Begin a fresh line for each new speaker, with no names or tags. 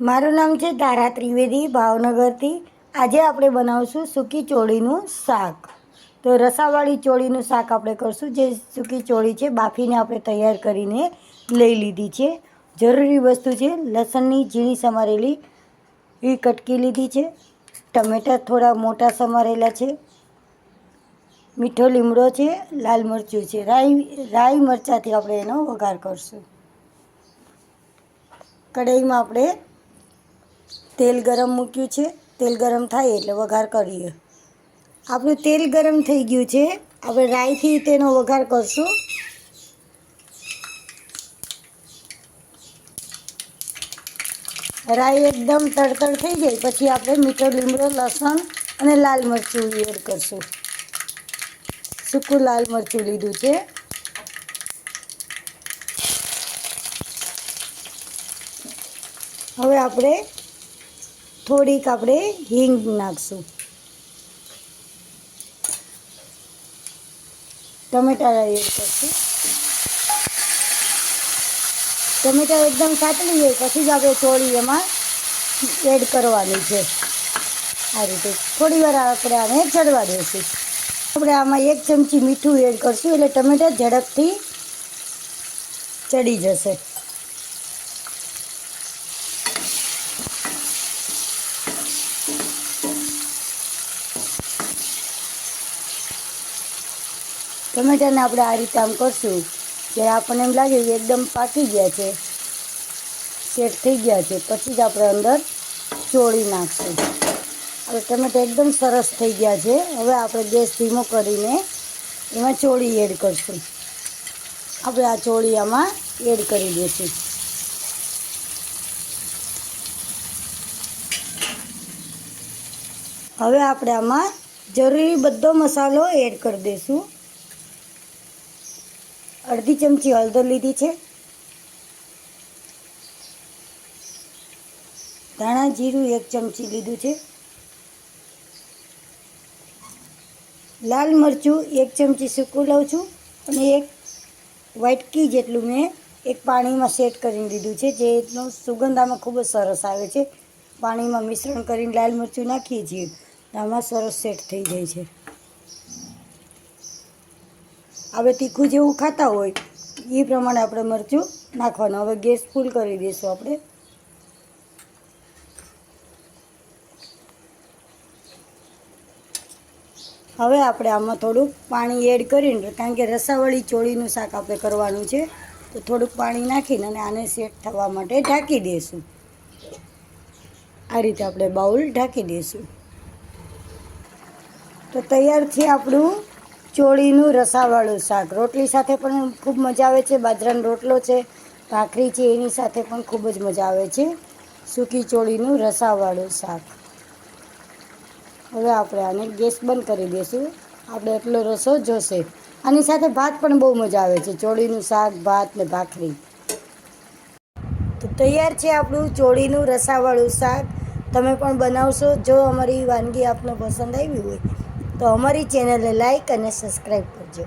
મારું નામ છે તારા ત્રિવેદી, ભાવનગરથી. આજે આપણે બનાવશું સૂકી ચોળીનું શાક. તો રસાવાળી ચોળીનું શાક આપણે કરશું. જે સૂકી ચોળી છે બાફીને આપણે તૈયાર કરીને લઈ લીધી છે. જરૂરી વસ્તુ છે લસણની ઝીણી સમારેલી એ કટકી લીધી છે, ટમેટાં થોડા મોટા સમારેલા છે, મીઠો લીમડો છે, લાલ મરચું છે, રાઈ મરચાંથી આપણે એનો વઘાર કરશું. કઢાઈમાં આપણે તેલ ગરમ મૂક્યું છે. તેલ ગરમ થાય એટલે વઘાર કરીએ. આપણું તેલ ગરમ થઈ ગયું છે. આપણે રાઈથી તેનો વઘાર કરશું. રાઈ એકદમ તડતડ થઈ જાય પછી આપણે મીઠો લીમડો, લસણ અને લાલ મરચું એડ કરશું. સૂકું લાલ મરચું લીધું છે. હવે આપણે થોડીક હિંગ નાખશું. ટમેટાં એડ કરશું. ટમેટાં એકદમ સાતળી જાય પછી જ આપણે ચોળી એમાં એડ કરવાની છે. આ રીતે થોડી વાર આપણે આને ચડવા દઈશું. આપણે આમાં 1 ચમચી મીઠું એડ કરશું એટલે ટમેટાં ઝડપથી ચડી જશે. ટમેટાને આપણે આ રીતે આમ કરશું જ્યારે આપણને એમ લાગે કે એકદમ પાકી ગયા છે, સેટ થઈ ગયા છે, પછી જ આપણે અંદર ચોળી નાખશું. હવે ટમેટા એકદમ સરસ થઈ ગયા છે. હવે આપણે ગેસ ધીમો કરીને એમાં ચોળી એડ કરશું. આપણે આ ચોળી આમાં એડ કરી દઈશું. હવે આપણે આમાં જરૂરી બધો મસાલો એડ કરી દઈશું. અડધી ચમચી હળદર લીધી છે, ધાણા જીરું 1 ચમચી લીધું છે, લાલ મરચું 1 ચમચી સૂકું લઉં છું અને 1 વાટકી જેટલું મેં પાણીમાં સેટ કરીને લીધું છે. જેનો સુગંધ આમાં ખૂબ જ સરસ આવે છે. પાણીમાં મિશ્રણ કરીને લાલ મરચું નાખીએ છીએ આમાં સરસ સેટ થઈ જાય છે. હવે તીખું જેવું ખાતા હોય એ પ્રમાણે આપણે મરચું નાખવાનું. હવે ગેસ ફૂલ કરી દઈશું આપણે. હવે આપણે આમાં થોડુંક પાણી એડ કરીને, કારણ કે રસાવાળી ચોળીનું શાક આપણે કરવાનું છે, તો થોડુંક પાણી નાખીને અને આને સેટ થવા માટે ઢાંકી દઈશું. આ રીતે આપણે બાઉલ ઢાંકી દઈશું. તો તૈયાર છે આપણું ચોળીનું રસાવાળું શાક. રોટલી સાથે પણ ખૂબ મજા આવે છે. બાજરાનો રોટલો છે, ભાખરી છે, એની સાથે પણ ખૂબ જ મજા આવે છે. સૂકી ચોળીનું રસાવાળું શાક. હવે આપણે આને ગેસ બંધ કરી દઈશું. આપણે એટલો રસો જોશે. આની સાથે ભાત પણ બહુ મજા આવે છે. ચોળીનું શાક, ભાત ને ભાખરી. તો તૈયાર છે આપણું ચોળીનું રસાવાળું શાક. તમે પણ બનાવશો. જો અમારી વાનગી આપને પસંદ આવી હોય તો અમારી ચેનલને લાઈક અને સબસ્ક્રાઈબ કરજો.